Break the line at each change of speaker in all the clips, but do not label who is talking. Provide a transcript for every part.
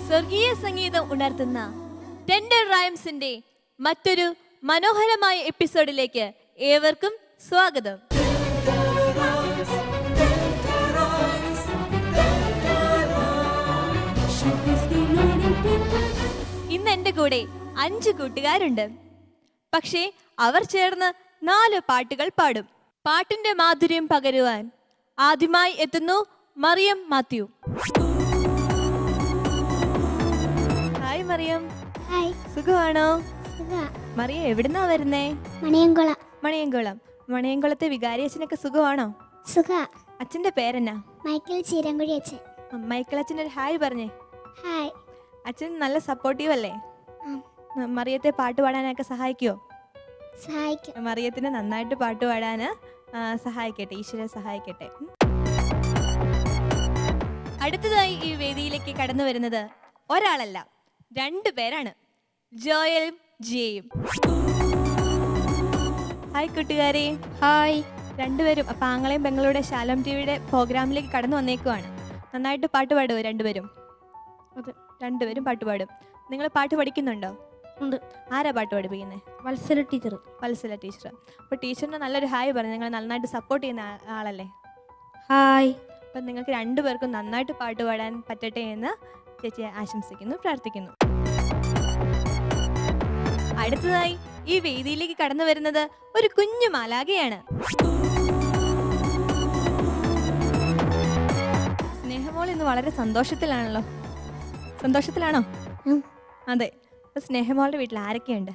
സ്വർഗീയ സംഗീതം ഉണർത്തുന്ന ടെൻഡർ റൈംസിന്റെ മറ്റൊരു മനോഹരമായ എപ്പിസോഡിലേക്ക് ഏവർക്കും സ്വാഗതം. ഇന്ന് എൻ്റെ കൂടെ 5 കൂട്ടുകാരുണ്ട്. പക്ഷേ അവർ ചേർന്ന് 4 പാട്ടുകൾ പാടും. പാട്ടിന്റെ മാധുര്യം പകരുവാൻ ആദ്യമായി എത്തുന്നു മറിയം മാത്യു. ഹായ് മറിയം.
ഹായ്.
സുഖമാണോ? മറിയം എവിടുന്നാ വരുന്നേ?
മണിയംകുളം.
മണിയംകുളം. മണിയംകുളത്തെ വികാരി അച്ഛനൊക്കെ സുഖമാണോ?
സുഖ.
അച്ഛന്റെ പേരെന്നാ?
മൈക്കിൾ ചീരങ്കുഴി അച്ഛൻ.
മൈക്കിൾ അച്ഛൻ ഒരു ഹായ് പറഞ്ഞേ.
ഹായ്.
അച്ഛൻ നല്ല സപ്പോർട്ടീവ് അല്ലേ? മറിയത്തെ പാട്ട് പാടാനൊക്കെ സഹായിക്കുമോ?
സഹായിക്കും.
മറിയത്തിന് നന്നായിട്ട് പാട്ട് പാടാന് സഹായിക്കട്ടെ, ഈശ്വരൻ സഹായിക്കട്ടെ. അടുത്തതായി ഈ വേദിയിലേക്ക് കടന്നു വരുന്നത് ഒരാളല്ല, 2 പേരാണ്, ജോയലും ജിയയും. ഹായ് കൂട്ടുകാരെ.
ഹായ്.
2 പേരും അപ്പം ആങ്ങളെയും പെങ്ങളുടെ ശാലം ടിവിയുടെ പ്രോഗ്രാമിലേക്ക് കടന്നു വന്നേക്കുവാണ്. നന്നായിട്ട് പാട്ട് പാടുമോ 2 പേരും?
അതെ,
2 പേരും പാട്ട് പാടും. നിങ്ങൾ പാട്ട് പഠിക്കുന്നുണ്ടോ?
ഉണ്ട്.
ആരാ പാട്ട് പഠിപ്പിക്കുന്നത്?
വത്സല ടീച്ചർ.
വത്സല ടീച്ചർ. അപ്പോൾ ടീച്ചറിന് നല്ലൊരു ഹായ് പറഞ്ഞു. നിങ്ങൾ നന്നായിട്ട് സപ്പോർട്ട് ചെയ്യുന്ന ആളല്ലേ?
ഹായ്.
അപ്പം നിങ്ങൾക്ക് 2 പേർക്കും നന്നായിട്ട് പാട്ട് പാടാൻ പറ്റട്ടെ എന്ന് ചേച്ചിയെ ആശംസിക്കുന്നു, പ്രാർത്ഥിക്കുന്നു. അടുത്തതായി ഈ വേദിയിലേക്ക് കടന്നു വരുന്നത് ഒരു കുഞ്ഞു മാലാഖയാണ്. സ്നേഹമോൾ ഇന്ന് വളരെ സന്തോഷത്തിലാണല്ലോ. സന്തോഷത്തിലാണോ? അതെ. അപ്പൊ സ്നേഹമോളുടെ വീട്ടിൽ ആരൊക്കെയുണ്ട്?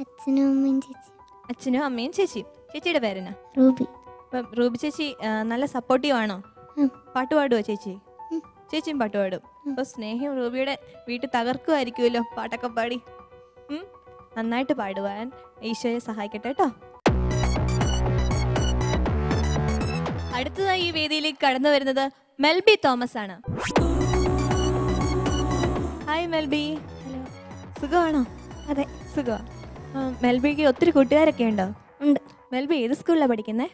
അച്ഛനും അമ്മയും ചേച്ചി.
അച്ഛനും അമ്മയും ചേച്ചിയും. ചേച്ചിയുടെ പേരെന്നാ?
റൂബി.
അപ്പം റൂബി ചേച്ചി നല്ല സപ്പോർട്ടീവ് ആണോ? പാട്ട് പാടുവോ ചേച്ചി? ചേച്ചിയും പാട്ട് പാടും. അപ്പോൾ സ്നേഹം റൂബിയുടെ വീട്ടിൽ തകർക്കുമായിരിക്കുമല്ലോ പാട്ടൊക്കെ പാടി. നന്നായിട്ട് പാടുവാൻ ഈശോയെ സഹായിക്കട്ടെ കേട്ടോ. അടുത്തതായി ഈ വേദിയിലേക്ക് കടന്നു വരുന്നത് മെൽബി തോമസ് ആണ്. ഹായ് മെൽബി.
ഹലോ.
സുഖമാണോ?
അതെ,
സുഖമാണ്. മെൽബിക്ക് ഒത്തിരി കൂട്ടുകാരൊക്കെ ഉണ്ടോ?
ഉണ്ട്.
മെൽബി ഏത് സ്കൂളിലാണ് പഠിക്കുന്നത്?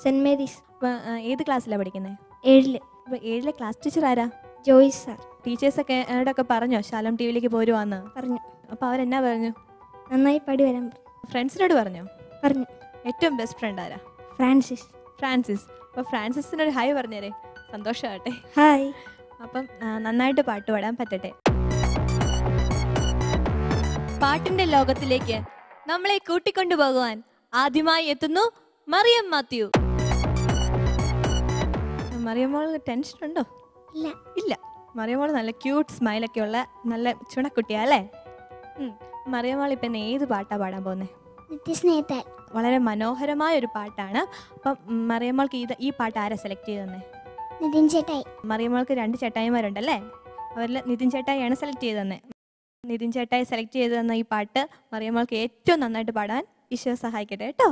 Saint Mary's.
ഏത് ക്ലാസ്സിലാണ് പഠിക്കുന്നത്?
7.
അപ്പോൾ 7 ക്ലാസ് ടീച്ചർ ആരാ?
ജോയിസ് സാർ.
ടീച്ചേഴ്സൊക്കെ എന്നോടൊക്കെ പറഞ്ഞോ ശാലം ടി വിയിലേക്ക് പോരുവാന്ന്?
പറഞ്ഞു.
അപ്പോൾ അവരെന്നാ പറഞ്ഞു?
നന്നായി പാടി വരാൻ പറഞ്ഞു.
ഫ്രണ്ട്സിനോട് പറഞ്ഞോ?
പറഞ്ഞു.
ഏറ്റവും ബെസ്റ്റ് ഫ്രണ്ട് ആരാ?
ഫ്രാൻസിസ്.
ഫ്രാൻസിസ്. അപ്പോൾ ഫ്രാൻസിസിനൊരു ഹായ് പറഞ്ഞേരെ, സന്തോഷമാകട്ടെ.
ഹായ്.
അപ്പം നന്നായിട്ട് പാട്ട് പാടാൻ പറ്റട്ടെ. പാട്ടിന്റെ ലോകത്തിലേക്ക് നമ്മളെ കൂട്ടിക്കൊണ്ടുപോകുവാൻ ആദ്യമായി എത്തുന്നു മറിയം മാത്യു. മറിയമ്മോൾ ടെൻഷൻ ഉണ്ടോ?
ഇല്ല.
ഇല്ല. മറിയമ്മോൾ നല്ല ക്യൂട്ട് സ്മൈലൊക്കെ ഉള്ള നല്ല ചുണക്കുട്ടിയാ അല്ലേ? മറിയമ്മോൾ ഇപ്പം ഏത് പാട്ടാണ് പാടാൻ പോകുന്നത്?
നിത്യസ്നേഹത്താൽ.
വളരെ മനോഹരമായ ഒരു പാട്ടാണ്. അപ്പം മറിയമ്മോൾക്ക് ഈ പാട്ട് ആരാ സെലക്ട് ചെയ്ത് തന്നെ?
നിതിൻ ചേട്ടായി.
മറിയമ്മോൾക്ക് 2 ചേട്ടായിമാരുണ്ടല്ലേ? അവരിൽ നിതിൻ ചേട്ടായിയാണ് സെലക്ട് ചെയ്ത് തന്നെ. നിതിൻ ചേട്ടായി സെലക്ട് ചെയ്ത് തന്ന ഈ പാട്ട് മറിയമ്മോൾക്ക് ഏറ്റവും നന്നായിട്ട് പാടാൻ ഈശോ സഹായിക്കട്ടെ കേട്ടോ.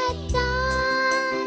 നിത്യസ്നേഹത്താൽ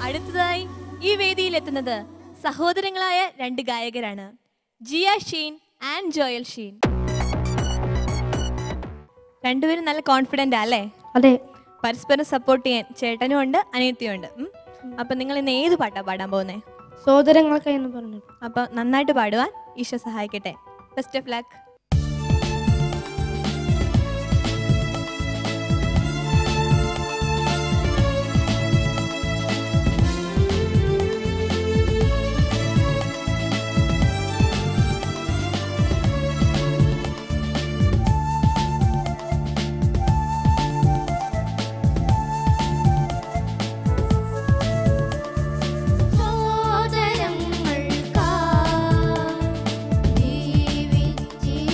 അടുത്തതായി ഈ വേദിയിൽ എത്തുന്നത് സഹോദരങ്ങളായ രണ്ട് ഗായകരാണ്, ജിയ ഷീൻ ആൻഡ് ജോയൽ ഷീൻ. രണ്ടുപേരും നല്ല കോൺഫിഡൻ്റ് അല്ലേ?
അതെ.
പരസ്പരം സപ്പോർട്ട് ചെയ്യാൻ ചേട്ടനും ഉണ്ട് അനിയത്തിയും ഉണ്ട്. അപ്പം നിങ്ങൾ ഇന്ന് ഏത് പാട്ടാണ് പാടാൻ പോകുന്നത്?
സഹോദരങ്ങളൊക്കെ എന്ന് പറഞ്ഞു.
അപ്പം നന്നായിട്ട് പാടുവാൻ ഈശോ സഹായിക്കട്ടെ. Best of luck.
ജീവിച്ചിടാൻ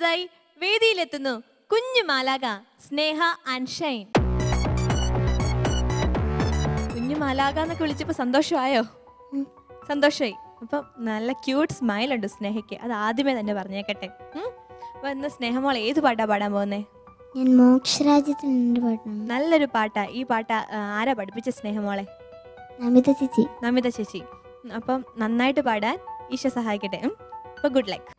അടുത്തതായി വേദിയിലെത്തുന്നു കുഞ്ഞു മാലാക സ്നേഹ ആൻഡ് ഷൈൻ. കുഞ്ഞു മാലാക എന്നൊക്കെ വിളിച്ചപ്പോൾ സന്തോഷമായോ? സന്തോഷമായി. അപ്പം നല്ല ക്യൂട്ട് സ്മൈൽ ഉണ്ട് സ്നേഹയ്ക്ക്. അത് ആദ്യമേ തന്നെ പറഞ്ഞേക്കട്ടെ. അപ്പൊ ഇന്ന് സ്നേഹമോൾ ഏത് പാട്ടാ പാടാൻ പോകുന്നേ?
ഞാൻ മോക്ഷരാജ്യത്തിൽ പാട്ടാണ്.
നല്ലൊരു പാട്ടാ. ഈ പാട്ട് ആരാ പഠിപ്പിച്ച സ്നേഹമോളെ?
നമിത ചേച്ചി.
നമിത ചേച്ചി. അപ്പം നന്നായിട്ട് പാടാൻ ഈശോ സഹായിക്കട്ടെ. അപ്പൊ ഗുഡ് ലക്ക്.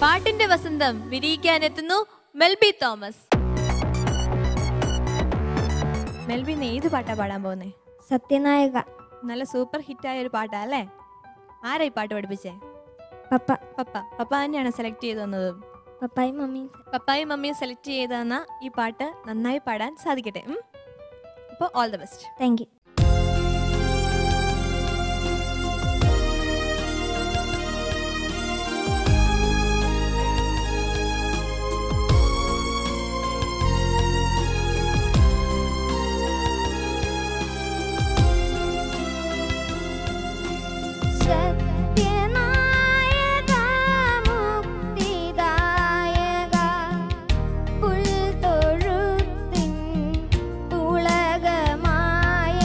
പാട്ടിന്റെ വസന്തം വിരിയിക്കാനെത്തുന്നു മെൽബി തോമസ്. മെൽബി ഏത് പാട്ടാ പാടാൻ പോകുന്നേ?
സത്യനായക.
നല്ല സൂപ്പർ ഹിറ്റായ ഒരു പാട്ടാ അല്ലേ? ആരാ ഈ പാട്ട് പഠിപ്പിച്ചേ?
പപ്പ.
പപ്പ തന്നെയാണ് സെലക്ട് ചെയ്ത് തന്നത്.
പപ്പായും മമ്മിയും.
പപ്പായും മമ്മിയും സെലക്ട് ചെയ്ത് തന്ന ഈ പാട്ട് നന്നായി പാടാൻ സാധിക്കട്ടെ. അപ്പോൾ all the best.
Thank you.
പുൽത്തൊഴുത്തിൻ പുളകമായ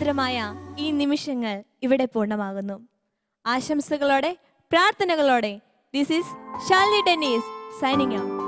മനോഹരമായ ഈ നിമിഷങ്ങൾ ഇവിടെ പൂർണ്ണമാകുന്നു. ആശംസകളോടെ, പ്രാർത്ഥനകളോടെ, this is Sharly Dennis signing out.